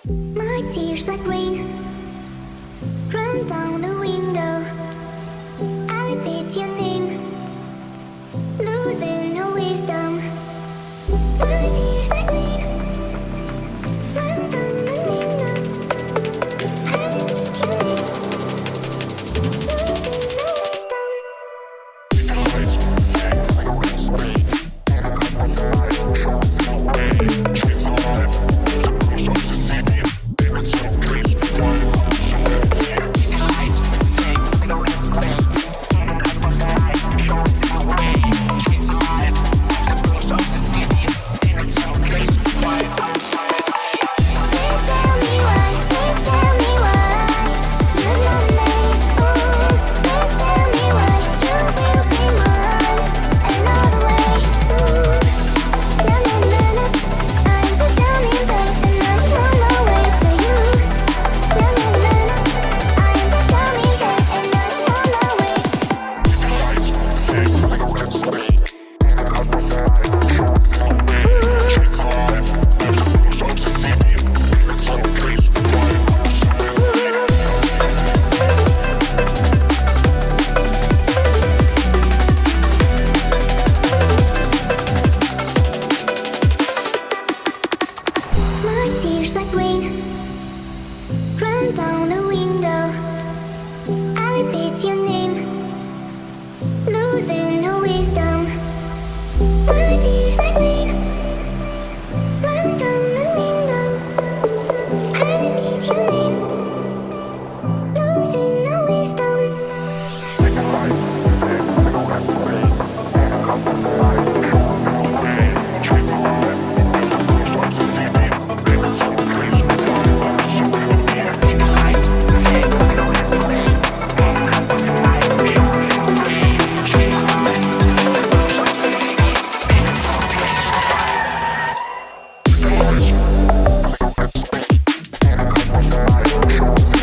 My tears like rain run down the window. I repeat your name, losing no wisdom. My tears like rain run down the window. I repeat your name, losing no wisdom. My tears like